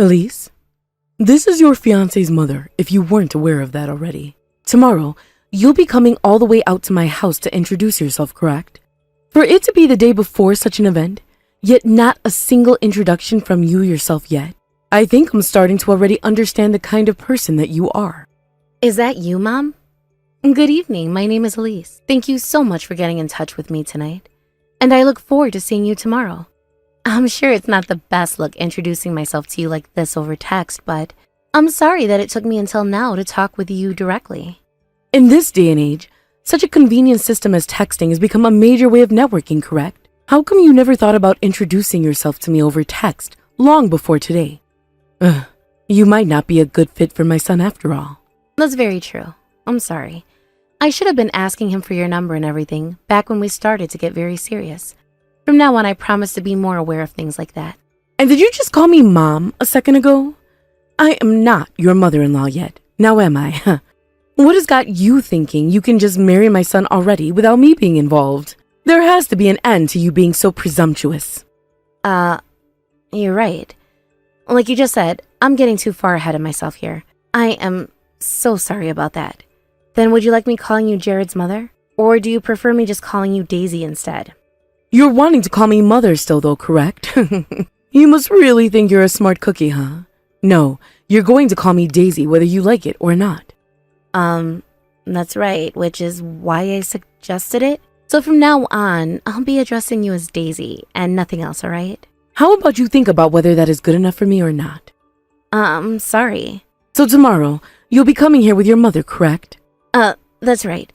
Elise, this is your fiance's mother, if you weren't aware of that already. Tomorrow, you'll be coming all the way out to my house to introduce yourself, correct? For it to be the day before such an event, yet not a single introduction from you yourself yet, I think I'm starting to already understand the kind of person that you are. Is that you, Mom? Good evening, my name is Elise. Thank you so much for getting in touch with me tonight. And I look forward to seeing you tomorrow. I'm sure it's not the best look introducing myself to you like this over text, but I'm sorry that it took me until now to talk with you directly. In this day and age, such a convenient system as texting has become a major way of networking, correct? How come you never thought about introducing yourself to me over text long before today? You might not be a good fit for my son after all. That's very true. I'm sorry. I should have been asking him for your number and everything back when we started to get very serious. From now on, I promise to be more aware of things like that. And did you just call me Mom a second ago? I am not your mother-in-law yet. Now am I? What has got you thinking you can just marry my son already without me being involved? There has to be an end to you being so presumptuous. You're right. Like you just said, I'm getting too far ahead of myself here. I am so sorry about that. Then would you like me calling you Jared's mother? Or do you prefer me just calling you Daisy instead? You're wanting to call me mother still though, correct? You must really think you're a smart cookie, huh? No, you're going to call me Daisy whether you like it or not. That's right, which is why I suggested it. So from now on, I'll be addressing you as Daisy and nothing else, alright? How about you think about whether that is good enough for me or not? Sorry. So tomorrow, you'll be coming here with your mother, correct? That's right.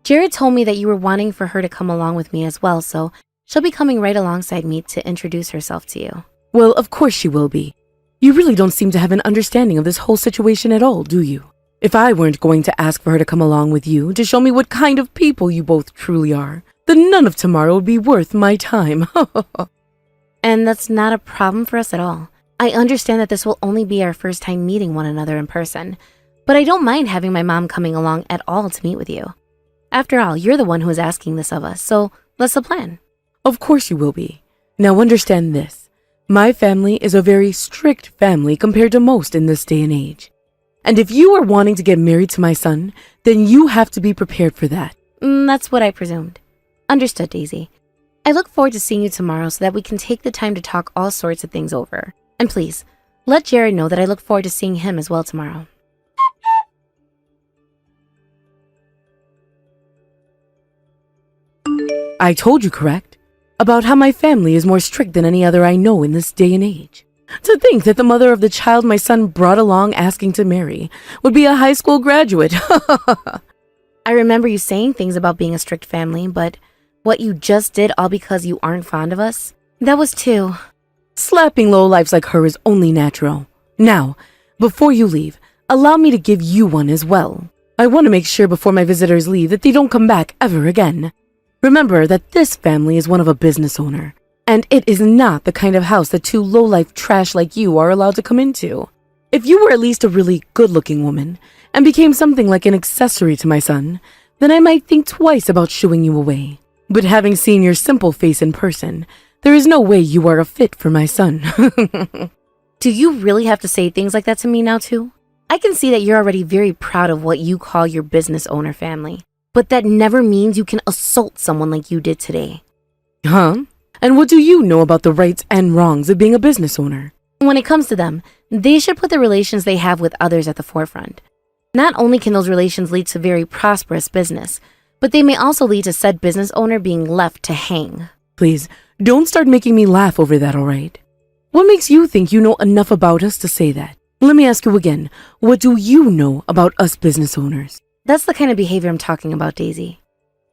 Jared told me that you were wanting for her to come along with me as well, so she'll be coming right alongside me to introduce herself to you. Well, of course she will be. You really don't seem to have an understanding of this whole situation at all, do you? If I weren't going to ask for her to come along with you to show me what kind of people you both truly are, then none of tomorrow would be worth my time. And that's not a problem for us at all. I understand that this will only be our first time meeting one another in person, but I don't mind having my mom coming along at all to meet with you. After all, you're the one who is asking this of us, so let's the plan. Of course you will be. Now understand this. My family is a very strict family compared to most in this day and age. And if you are wanting to get married to my son, then you have to be prepared for that. That's what I presumed. Understood, Daisy. I look forward to seeing you tomorrow so that we can take the time to talk all sorts of things over. And please, let Jared know that I look forward to seeing him as well tomorrow. I told you, correct? About how my family is more strict than any other I know in this day and age. To think that the mother of the child my son brought along asking to marry would be a high school graduate. I remember you saying things about being a strict family, but what you just did all because you aren't fond of us? That was too... Slapping lowlifes like her is only natural. Now, before you leave, allow me to give you one as well. I want to make sure before my visitors leave that they don't come back ever again. Remember that this family is one of a business owner, and it is not the kind of house that two lowlife trash like you are allowed to come into. If you were at least a really good-looking woman and became something like an accessory to my son, then I might think twice about shooing you away. But having seen your simple face in person, there is no way you are a fit for my son. Do you really have to say things like that to me now too? I can see that you're already very proud of what you call your business owner family, but that never means you can assault someone like you did today. Huh? And what do you know about the rights and wrongs of being a business owner? When it comes to them, they should put the relations they have with others at the forefront. Not only can those relations lead to very prosperous business, but they may also lead to said business owner being left to hang. Please, don't start making me laugh over that, all right? What makes you think you know enough about us to say that? Let me ask you again, what do you know about us business owners? That's the kind of behavior I'm talking about, Daisy.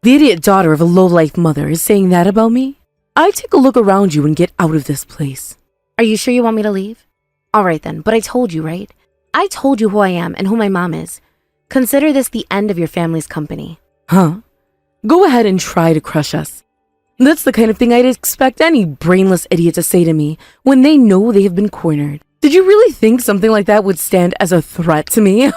The idiot daughter of a low-life mother is saying that about me? I take a look around you and get out of this place. Are you sure you want me to leave? All right then, but I told you, right? I told you who I am and who my mom is. Consider this the end of your family's company. Huh? Go ahead and try to crush us. That's the kind of thing I'd expect any brainless idiot to say to me when they know they have been cornered. Did you really think something like that would stand as a threat to me?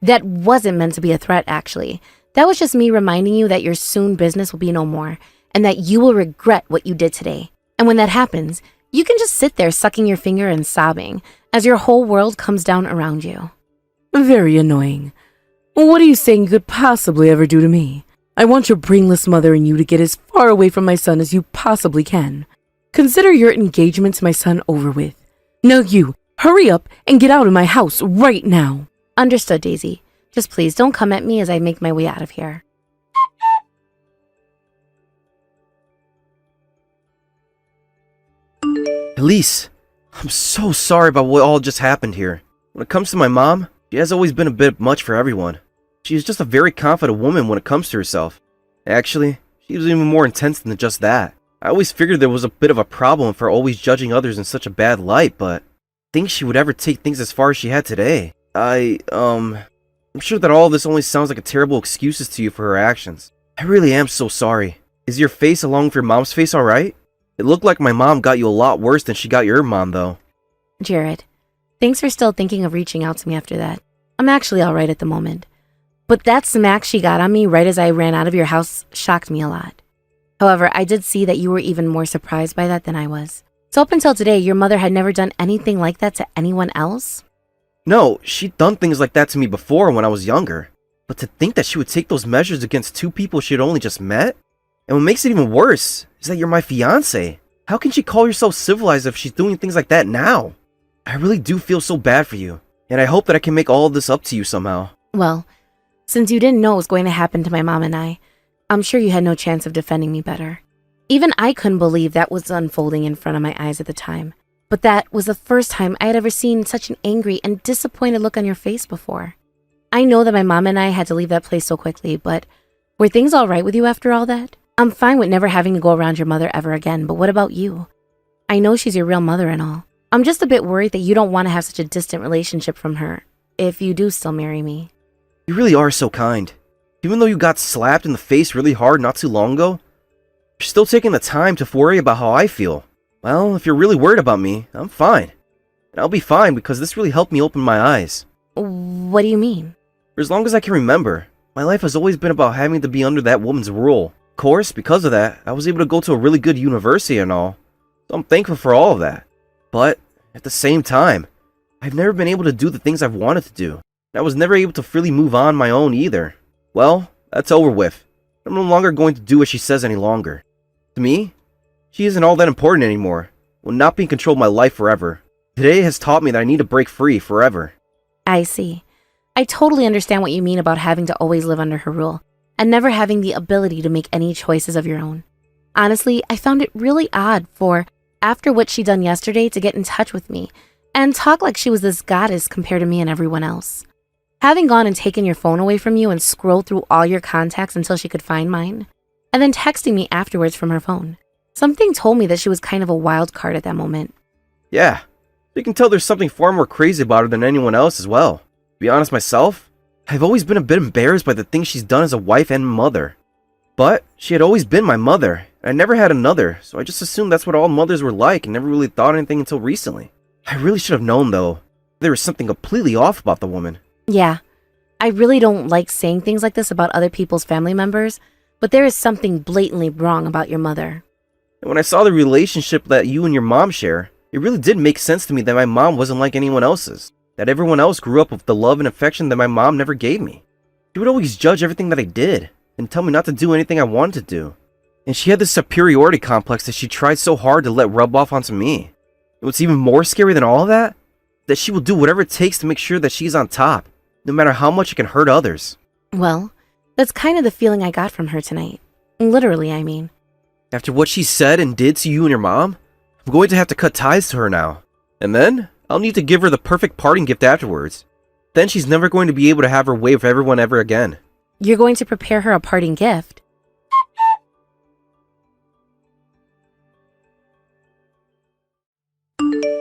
That wasn't meant to be a threat, actually. That was just me reminding you that your soon business will be no more, and that you will regret what you did today. And when that happens, You can just sit there sucking your finger and sobbing as your whole world comes down around you. Very annoying. What are you saying you could possibly ever do to me? I want your brainless mother and you to get as far away from my son as you possibly can. Consider your engagement to my son over with. Now you, hurry up and get out of my house right now. Understood, Daisy. Just please don't come at me as I make my way out of here. Elise, I'm so sorry about what all just happened here. When it comes to my mom, she has always been a bit much for everyone. She is just a very confident woman when it comes to herself. Actually, she was even more intense than just that. I always figured there was a bit of a problem for always judging others in such a bad light, but I think she would ever take things as far as she had today. I'm sure that all this only sounds like a terrible excuses to you for her actions. I really am so sorry. Is your face along with your mom's face alright? It looked like my mom got you a lot worse than she got your mom, though. Jared, thanks for still thinking of reaching out to me after that. I'm actually alright at the moment. But that smack she got on me right as I ran out of your house shocked me a lot. However, I did see that you were even more surprised by that than I was. So up until today, your mother had never done anything like that to anyone else? No, she'd done things like that to me before when I was younger. But to think that she would take those measures against two people she had only just met? And what makes it even worse is that you're my fiance. How can she call yourself civilized if she's doing things like that now? I really do feel so bad for you, and I hope that I can make all of this up to you somehow. Well, since you didn't know what was going to happen to my mom and I'm sure you had no chance of defending me better. Even I couldn't believe that was unfolding in front of my eyes at the time. But that was the first time I had ever seen such an angry and disappointed look on your face before. I know that my mom and I had to leave that place so quickly, but were things all right with you after all that? I'm fine with never having to go around your mother ever again, but what about you? I know she's your real mother and all. I'm just a bit worried that you don't want to have such a distant relationship from her, if you do still marry me. You really are so kind. Even though you got slapped in the face really hard not too long ago, you're still taking the time to worry about how I feel. Well, if you're really worried about me, I'm fine. And I'll be fine because this really helped me open my eyes. What do you mean? For as long as I can remember, my life has always been about having to be under that woman's rule. Of course, because of that, I was able to go to a really good university and all, so I'm thankful for all of that. But, at the same time, I've never been able to do the things I've wanted to do. I was never able to freely move on my own either. Well, that's over with. I'm no longer going to do what she says any longer. To me, she isn't all that important anymore. Will not be in control of my life forever. Today has taught me that I need to break free forever. I see. I totally understand what you mean about having to always live under her rule and never having the ability to make any choices of your own. Honestly, I found it really odd for, after what she done yesterday, to get in touch with me and talk like she was this goddess compared to me and everyone else. Having gone and taken your phone away from you and scrolled through all your contacts until she could find mine, and then texting me afterwards from her phone. Something told me that she was kind of a wild card at that moment. Yeah, you can tell there's something far more crazy about her than anyone else as well. To be honest myself, I've always been a bit embarrassed by the things she's done as a wife and mother. But she had always been my mother, and I never had another, so I just assumed that's what all mothers were like and never really thought anything until recently. I really should have known though. There was something completely off about the woman. Yeah, I really don't like saying things like this about other people's family members, but there is something blatantly wrong about your mother. And when I saw the relationship that you and your mom share, it really did make sense to me that my mom wasn't like anyone else's. That everyone else grew up with the love and affection that my mom never gave me. She would always judge everything that I did, and tell me not to do anything I wanted to do. And she had this superiority complex that she tried so hard to let rub off onto me. And what's even more scary than all of that? That she will do whatever it takes to make sure that she's on top, no matter how much it can hurt others. Well, that's kind of the feeling I got from her tonight. Literally, I mean. After what she said and did to you and your mom, I'm going to have to cut ties to her now. And then, I'll need to give her the perfect parting gift afterwards. Then she's never going to be able to have her way with everyone ever again. You're going to prepare her a parting gift?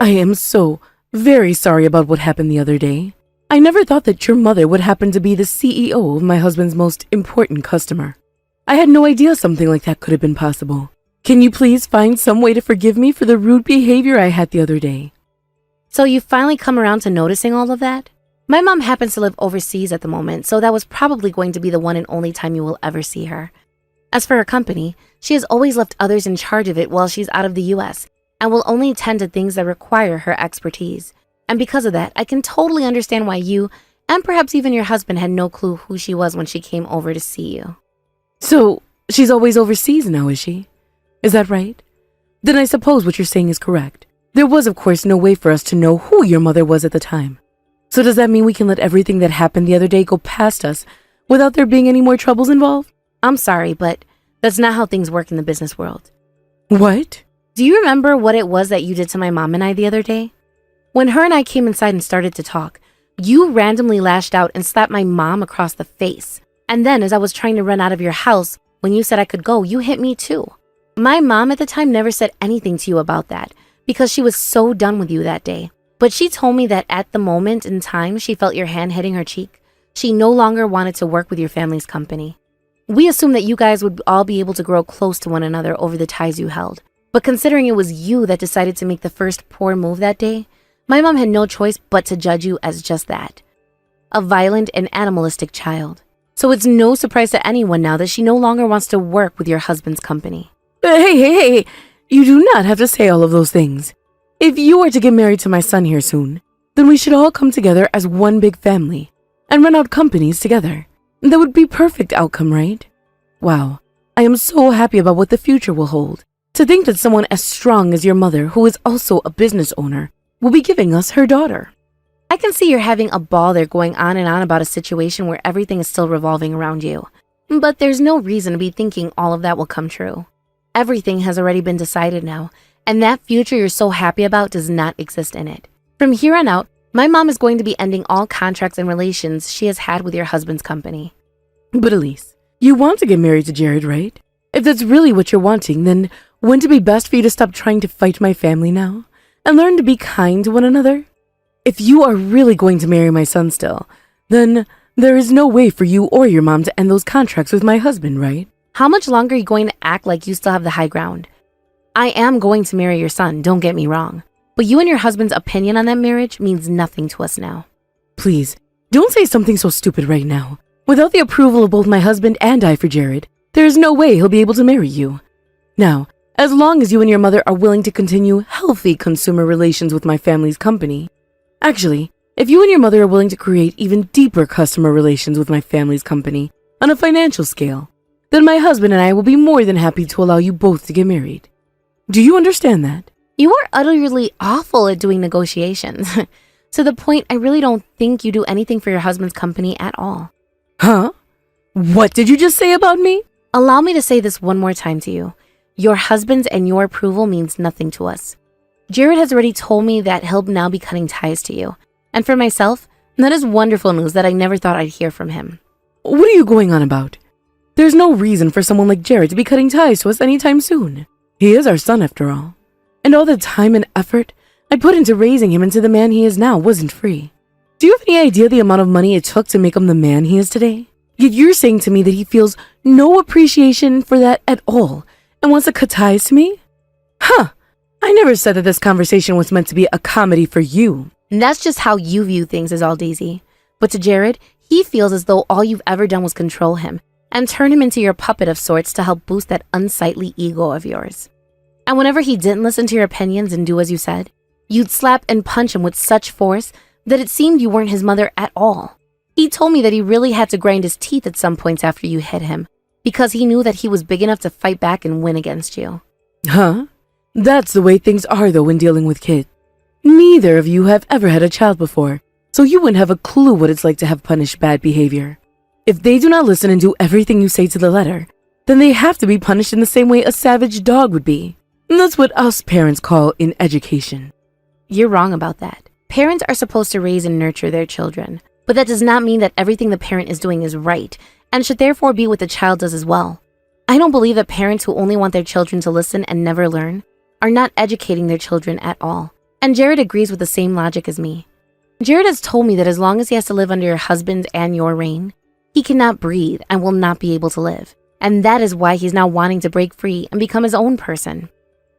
I am so very sorry about what happened the other day. I never thought that your mother would happen to be the CEO of my husband's most important customer. I had no idea something like that could have been possible. Can you please find some way to forgive me for the rude behavior I had the other day? So you finally come around to noticing all of that? My mom happens to live overseas at the moment, so that was probably going to be the one and only time you will ever see her. As for her company, she has always left others in charge of it while she's out of the US, and will only tend to things that require her expertise. And because of that, I can totally understand why you, and perhaps even your husband, had no clue who she was when she came over to see you. So, she's always overseas now, is she? Is that right? Then I suppose what you're saying is correct. There was, of course, no way for us to know who your mother was at the time. So does that mean we can let everything that happened the other day go past us without there being any more troubles involved? I'm sorry, but that's not how things work in the business world. What? Do you remember what it was that you did to my mom and I the other day? When her and I came inside and started to talk, you randomly lashed out and slapped my mom across the face. And then as I was trying to run out of your house, when you said I could go, you hit me too. My mom at the time never said anything to you about that because she was so done with you that day. But she told me that at the moment in time she felt your hand hitting her cheek, she no longer wanted to work with your family's company. We assumed that you guys would all be able to grow close to one another over the ties you held. But considering it was you that decided to make the first poor move that day, my mom had no choice but to judge you as just that, a violent and animalistic child. So it's no surprise to anyone now that she no longer wants to work with your husband's company. Hey, you do not have to say all of those things. If you are to get married to my son here soon, then we should all come together as one big family and run out companies together. That would be perfect outcome, right? Wow, I am so happy about what the future will hold. To think that someone as strong as your mother, who is also a business owner, will be giving us her daughter. I can see you're having a ball there going on and on about a situation where everything is still revolving around you. But there's no reason to be thinking all of that will come true. Everything has already been decided now, and that future you're so happy about does not exist in it. From here on out, my mom is going to be ending all contracts and relations she has had with your husband's company. But Elise, you want to get married to Jared, right? If that's really what you're wanting, then wouldn't it be best for you to stop trying to fight my family now and learn to be kind to one another? If you are really going to marry my son still, then there is no way for you or your mom to end those contracts with my husband, right? How much longer are you going to act like you still have the high ground? I am going to marry your son, don't get me wrong. But you and your husband's opinion on that marriage means nothing to us now. Please, don't say something so stupid right now. Without the approval of both my husband and I for Jared, there is no way he'll be able to marry you. Now, as long as you and your mother are willing to continue healthy consumer relations with my family's company. Actually, if you and your mother are willing to create even deeper customer relations with my family's company on a financial scale, then my husband and I will be more than happy to allow you both to get married. Do you understand that? You are utterly awful at doing negotiations. To the point, I really don't think you do anything for your husband's company at all. Huh? What did you just say about me? Allow me to say this one more time to you. Your husband's and your approval means nothing to us. Jared has already told me that he'll now be cutting ties to you. And for myself, that is wonderful news that I never thought I'd hear from him. What are you going on about? There's no reason for someone like Jared to be cutting ties to us anytime soon. He is our son after all. And all the time and effort I put into raising him into the man he is now wasn't free. Do you have any idea the amount of money it took to make him the man he is today? Yet you're saying to me that he feels no appreciation for that at all and wants to cut ties to me? Huh. I never said that this conversation was meant to be a comedy for you. And that's just how you view things, is all, Daisy. But to Jared, he feels as though all you've ever done was control him and turn him into your puppet of sorts to help boost that unsightly ego of yours. And whenever he didn't listen to your opinions and do as you said, you'd slap and punch him with such force that it seemed you weren't his mother at all. He told me that he really had to grind his teeth at some points after you hit him because he knew that he was big enough to fight back and win against you. Huh? That's the way things are though when dealing with kids. Neither of you have ever had a child before, so you wouldn't have a clue what it's like to have punished bad behavior. If they do not listen and do everything you say to the letter, then they have to be punished in the same way a savage dog would be. And that's what us parents call in education. You're wrong about that. Parents are supposed to raise and nurture their children, but that does not mean that everything the parent is doing is right and should therefore be what the child does as well. I don't believe that parents who only want their children to listen and never learn are not educating their children at all. And Jared agrees with the same logic as me. Jared has told me that as long as he has to live under your husband and your reign, he cannot breathe and will not be able to live. And that is why he's now wanting to break free and become his own person.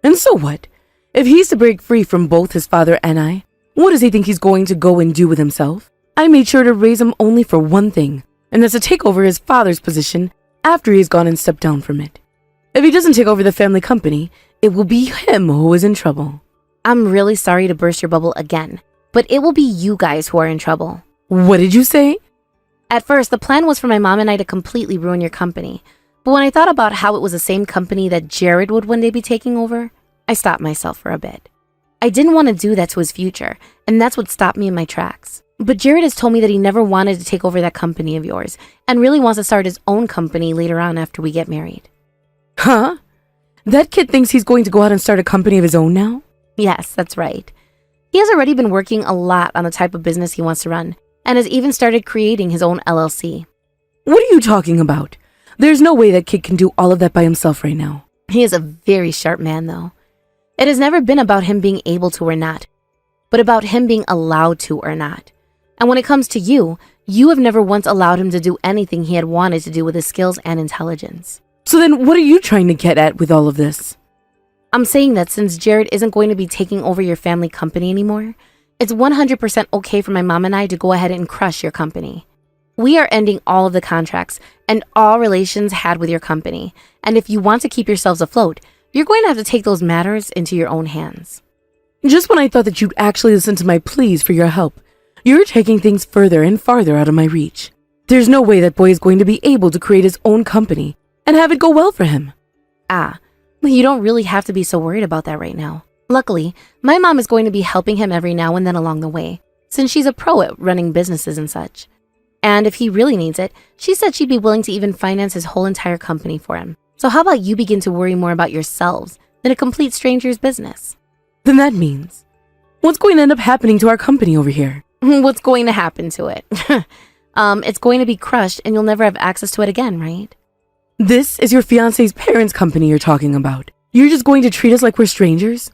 And so what? If he's to break free from both his father and I, what does he think he's going to go and do with himself? I made sure to raise him only for one thing, and that's to take over his father's position after he's gone and stepped down from it. If he doesn't take over the family company, It will be him who is in trouble. I'm really sorry to burst your bubble again, but it will be you guys who are in trouble. What did you say? At first, the plan was for my mom and I to completely ruin your company. But when I thought about how it was the same company that Jared would one day be taking over, I stopped myself for a bit. I didn't want to do that to his future, and that's what stopped me in my tracks. But Jared has told me that he never wanted to take over that company of yours, and really wants to start his own company later on after we get married. Huh? That kid thinks he's going to go out and start a company of his own now? Yes, that's right. He has already been working a lot on the type of business he wants to run, and has even started creating his own LLC. What are you talking about? There's no way that kid can do all of that by himself right now. He is a very sharp man, though. It has never been about him being able to or not, but about him being allowed to or not. And when it comes to you, you have never once allowed him to do anything he had wanted to do with his skills and intelligence. So then what are you trying to get at with all of this? I'm saying that since Jared isn't going to be taking over your family company anymore, it's 100% okay for my mom and I to go ahead and crush your company. We are ending all of the contracts and all relations had with your company. And if you want to keep yourselves afloat, you're going to have to take those matters into your own hands. Just when I thought that you'd actually listen to my pleas for your help, you're taking things further and farther out of my reach. There's no way that boy is going to be able to create his own company and have it go well for him. You don't really have to be so worried about that right now. Luckily, my mom is going to be helping him every now and then along the way, since she's a pro at running businesses and such. And if he really needs it, she said she'd be willing to even finance his whole entire company for him. So how about you begin to worry more about yourselves than a complete stranger's business? Then that means, what's going to end up happening to our company over here? What's going to happen to it? It's going to be crushed and you'll never have access to it again, right? This is your fiance's parents' company you're talking about. You're just going to treat us like we're strangers?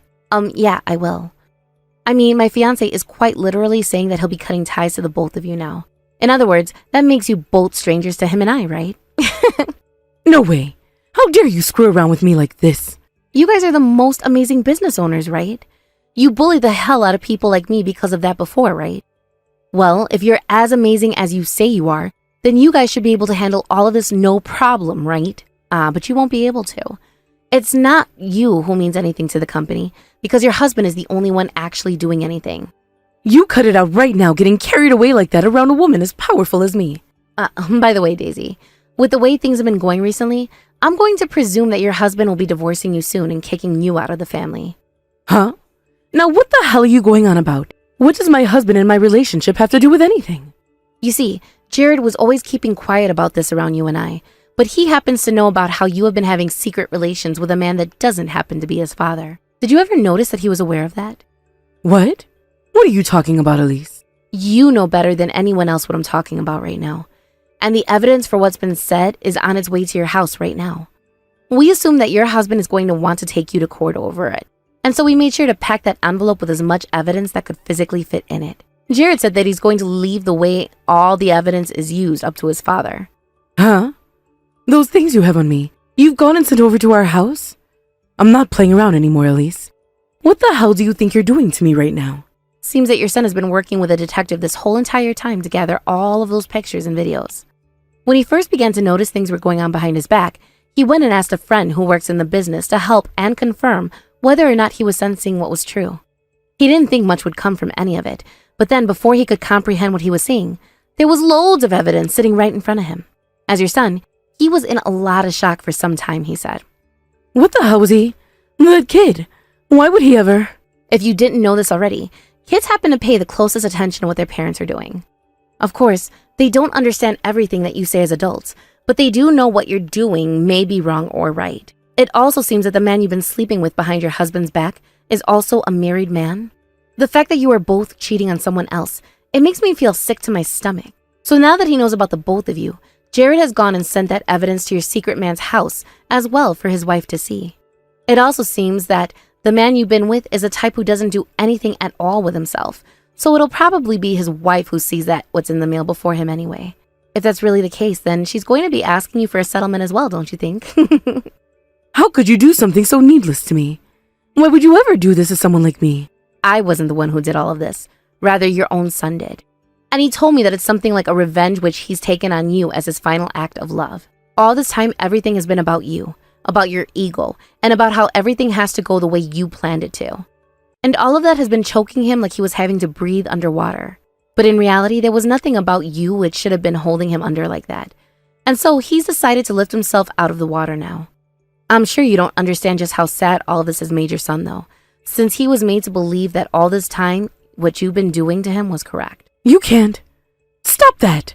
Yeah, I will. I mean, my fiance is quite literally saying that he'll be cutting ties to the both of you now. In other words, that makes you both strangers to him and I, right? No way. How dare you screw around with me like this? You guys are the most amazing business owners, right? You bullied the hell out of people like me because of that before, right? Well, if you're as amazing as you say you are, then you guys should be able to handle all of this no problem, right? But you won't be able to. It's not you who means anything to the company, because your husband is the only one actually doing anything. You cut it out right now, getting carried away like that around a woman as powerful as me. By the way, Daisy, with the way things have been going recently, I'm going to presume that your husband will be divorcing you soon and kicking you out of the family. Huh? Now what the hell are you going on about? What does my husband and my relationship have to do with anything? You see, Jared was always keeping quiet about this around you and I, but he happens to know about how you have been having secret relations with a man that doesn't happen to be his father. Did you ever notice that he was aware of that? What? What are you talking about, Elise? You know better than anyone else what I'm talking about right now. And the evidence for what's been said is on its way to your house right now. We assume that your husband is going to want to take you to court over it. And so we made sure to pack that envelope with as much evidence that could physically fit in it. Jared said that he's going to leave the way all the evidence is used up to his father. Huh? Those things you have on me, you've gone and sent over to our house? I'm not playing around anymore, Elise. What the hell do you think you're doing to me right now? Seems that your son has been working with a detective this whole entire time to gather all of those pictures and videos. When he first began to notice things were going on behind his back, he went and asked a friend who works in the business to help and confirm whether or not he was sensing what was true. He didn't think much would come from any of it, but then before he could comprehend what he was seeing, there was loads of evidence sitting right in front of him. As your son, he was in a lot of shock for some time, he said. What the hell was he? That kid. Why would he ever? If you didn't know this already, kids happen to pay the closest attention to what their parents are doing. Of course, they don't understand everything that you say as adults, but they do know what you're doing may be wrong or right. It also seems that the man you've been sleeping with behind your husband's back is also a married man. The fact that you are both cheating on someone else, it makes me feel sick to my stomach. So now that he knows about the both of you, Jared has gone and sent that evidence to your secret man's house as well for his wife to see. It also seems that the man you've been with is a type who doesn't do anything at all with himself, so it'll probably be his wife who sees that what's in the mail before him anyway. If that's really the case, then she's going to be asking you for a settlement as well, don't you think? How could you do something so needless to me? Why would you ever do this to someone like me? I wasn't the one who did all of this. Rather, your own son did. And he told me that it's something like a revenge which he's taken on you as his final act of love. All this time, everything has been about you, about your ego, and about how everything has to go the way you planned it to. And all of that has been choking him like he was having to breathe underwater. But in reality, there was nothing about you which should have been holding him under like that. And so he's decided to lift himself out of the water now. I'm sure you don't understand just how sad all of this has made your son though, since he was made to believe that all this time, what you've been doing to him was correct. You can't. Stop that.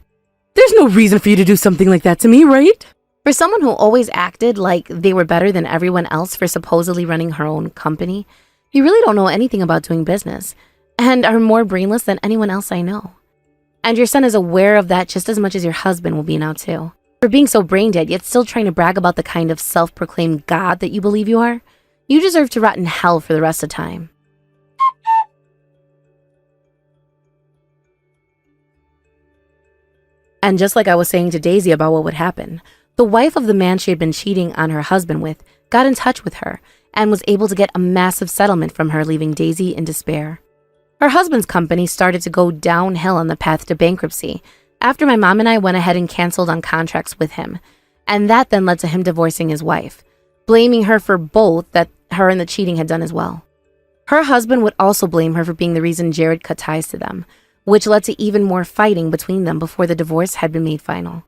There's no reason for you to do something like that to me, right? For someone who always acted like they were better than everyone else for supposedly running her own company, you really don't know anything about doing business and are more brainless than anyone else I know. And your son is aware of that just as much as your husband will be now too. For being so brain dead yet still trying to brag about the kind of self-proclaimed God that you believe you are, you deserve to rot in hell for the rest of time. And just like I was saying to Daisy about what would happen, the wife of the man she had been cheating on her husband with got in touch with her and was able to get a massive settlement from her, leaving Daisy in despair. Her husband's company started to go downhill on the path to bankruptcy after my mom and I went ahead and canceled on contracts with him, and that then led to him divorcing his wife, blaming her for both that her and the cheating had done as well. Her husband would also blame her for being the reason Jared cut ties to them, which led to even more fighting between them before the divorce had been made final.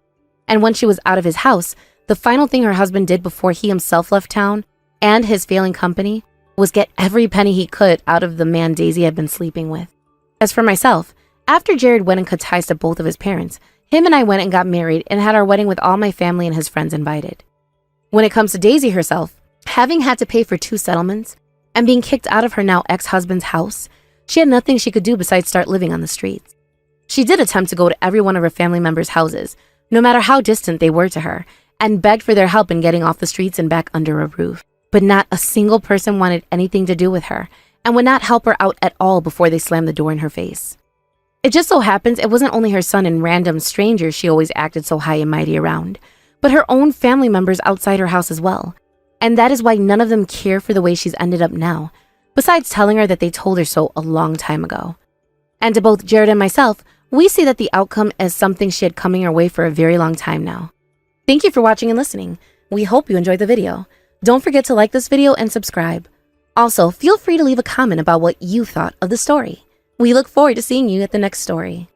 And once she was out of his house, the final thing her husband did before he himself left town and his failing company was get every penny he could out of the man Daisy had been sleeping with. As for myself, after Jared went and cut ties to both of his parents, him and I went and got married and had our wedding with all my family and his friends invited. When it comes to Daisy herself, having had to pay for 2 settlements and being kicked out of her now ex-husband's house, she had nothing she could do besides start living on the streets. She did attempt to go to every one of her family members' houses, no matter how distant they were to her, and begged for their help in getting off the streets and back under a roof. But not a single person wanted anything to do with her and would not help her out at all before they slammed the door in her face. It just so happens it wasn't only her son and random strangers she always acted so high and mighty around, but her own family members outside her house as well. And that is why none of them care for the way she's ended up now, besides telling her that they told her so a long time ago. And to both Jared and myself, we see that the outcome is something she had coming her way for a very long time now. Thank you for watching and listening. We hope you enjoyed the video. Don't forget to like this video and subscribe. Also, feel free to leave a comment about what you thought of the story. We look forward to seeing you at the next story.